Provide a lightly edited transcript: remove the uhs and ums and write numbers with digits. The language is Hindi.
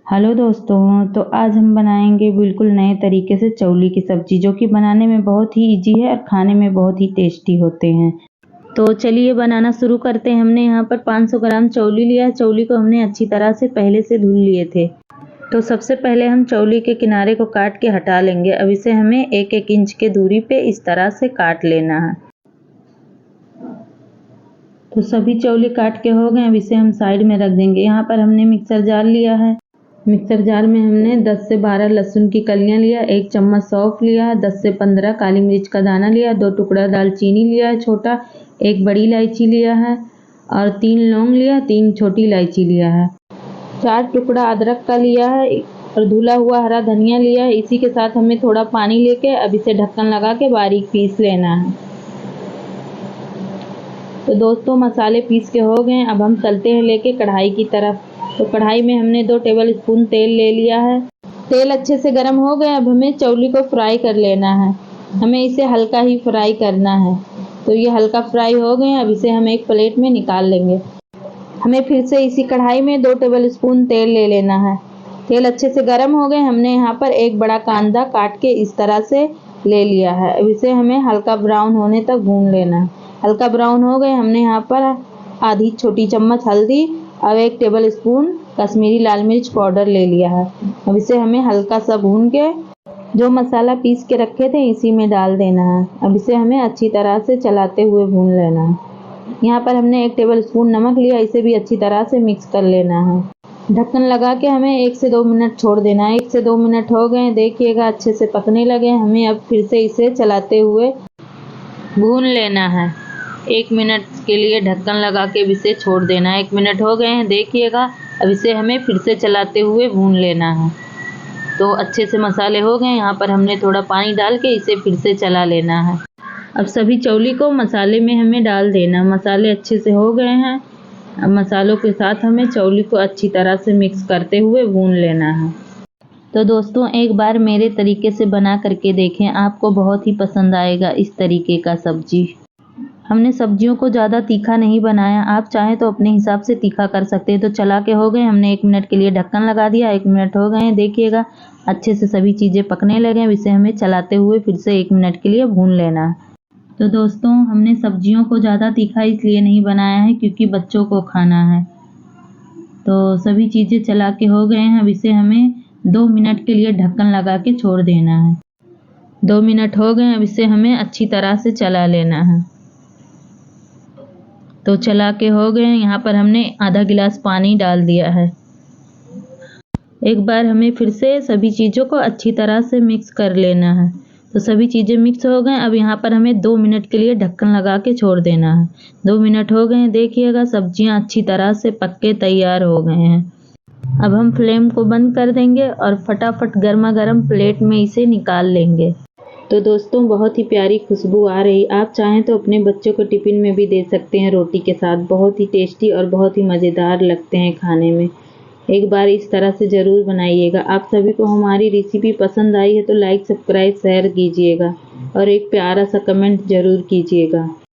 हेलो दोस्तों, तो आज हम बनाएंगे बिल्कुल नए तरीके से चौली की सब्जी, जो कि बनाने में बहुत ही इजी है और खाने में बहुत ही टेस्टी होते हैं। तो चलिए बनाना शुरू करते हैं। हमने यहाँ पर 500 ग्राम चौली लिया है। चौली को हमने अच्छी तरह से पहले से धुल लिए थे। तो सबसे पहले हम चौली के किनारे को काट के हटा लेंगे। अब इसे हमें 1-1 इंच के दूरी पे इस तरह से काट लेना है। तो सभी चौली काट के हो गए। अब इसे हम साइड में रख देंगे। यहाँ पर हमने मिक्सर जार लिया है। मिक्सर जार में हमने 10 से 12 लहसुन की कलियां लिया, 1 चम्मच सौंफ लिया, 10 से 15 काली मिर्च का दाना लिया, 2 टुकड़ा दालचीनी लिया है छोटा, 1 बड़ी इलायची लिया है और 3 लौंग लिया, 3 छोटी इलायची लिया है, 4 टुकड़ा अदरक का लिया है और धुला हुआ हरा धनिया लिया है। इसी के साथ हमें थोड़ा पानी लेके अब इसे ढक्कन लगा के बारीक पीस लेना है। तो दोस्तों मसाले पीस के हो गए। अब हम चलते हैं लेके कढ़ाई की तरफ। तो कढ़ाई में हमने 2 टेबल स्पून तेल ले लिया है। तेल अच्छे से गर्म हो गए। अब हमें चौली को फ्राई कर लेना है। हमें इसे हल्का ही फ्राई करना है। तो ये हल्का फ्राई हो गए। अब इसे हम एक प्लेट में निकाल लेंगे। हमें फिर से इसी कढ़ाई में 2 टेबल स्पून तेल ले लेना है। तेल अच्छे से गर्म हो गए। हमने यहाँ पर एक बड़ा कांदा काट के इस तरह से ले लिया है। अब इसे हमें हल्का ब्राउन होने तक भून लेना है। हल्का ब्राउन हो गए। हमने यहाँ पर आधी छोटी चम्मच हल्दी और 1 टेबल स्पून कश्मीरी लाल मिर्च पाउडर ले लिया है। अब इसे हमें हल्का सा भून के जो मसाला पीस के रखे थे इसी में डाल देना है। अब इसे हमें अच्छी तरह से चलाते हुए भून लेना है। यहाँ पर हमने 1 टेबल स्पून नमक लिया, इसे भी अच्छी तरह से मिक्स कर लेना है। ढक्कन लगा के हमें 1 से 2 मिनट छोड़ देना है। 1 से 2 मिनट हो गए, देखिएगा अच्छे से पकने लगे। हमें अब फिर से इसे चलाते हुए भून लेना है। 1 मिनट के लिए ढक्कन लगा के इसे छोड़ देना है। 1 मिनट हो गए हैं, देखिएगा। अब इसे हमें फिर से चलाते हुए भून लेना है। तो अच्छे से मसाले हो गए। यहाँ पर हमने थोड़ा पानी डाल के इसे फिर से चला लेना है। अब सभी चौली को मसाले में हमें डाल देना। मसाले अच्छे से हो गए हैं। अब मसालों के साथ हमें चौली को अच्छी तरह से मिक्स करते हुए भून लेना है। तो दोस्तों एक बार मेरे तरीके से बना करके देखें, आपको बहुत ही पसंद आएगा इस तरीके का सब्जी। हमने सब्जियों को ज़्यादा तीखा नहीं बनाया। आप चाहें तो अपने हिसाब से तीखा कर सकते हैं। तो चला के हो गए। हमने 1 मिनट के लिए ढक्कन लगा दिया। 1 मिनट हो गए हैं, देखिएगा अच्छे से सभी चीज़ें पकने लगे। अब इसे हमें चलाते हुए फिर से 1 मिनट के लिए भून लेना है। तो दोस्तों हमने सब्जियों को ज़्यादा तीखा इसलिए नहीं बनाया है क्योंकि बच्चों को खाना है। तो सभी चीज़ें चला के हो गए हैं। अब इसे हमें 2 मिनट के लिए ढक्कन लगा के छोड़ देना है। 2 मिनट हो गए। अब इसे हमें अच्छी तरह से चला लेना है। तो चला के हो गए। यहाँ पर हमने आधा गिलास पानी डाल दिया है। एक बार हमें फिर से सभी चीज़ों को अच्छी तरह से मिक्स कर लेना है। तो सभी चीज़ें मिक्स हो गए। अब यहाँ पर हमें 2 मिनट के लिए ढक्कन लगा के छोड़ देना है। 2 मिनट हो गए, देखिएगा सब्जियाँ अच्छी तरह से पक के तैयार हो गए हैं। अब हम फ्लेम को बंद कर देंगे और फटाफट गर्मा गर्म प्लेट में इसे निकाल लेंगे। तो दोस्तों बहुत ही प्यारी खुशबू आ रही। आप चाहें तो अपने बच्चों को टिफ़िन में भी दे सकते हैं रोटी के साथ। बहुत ही टेस्टी और बहुत ही मज़ेदार लगते हैं खाने में। एक बार इस तरह से ज़रूर बनाइएगा। आप सभी को हमारी रेसिपी पसंद आई है तो लाइक, सब्सक्राइब, शेयर कीजिएगा और एक प्यारा सा कमेंट ज़रूर कीजिएगा।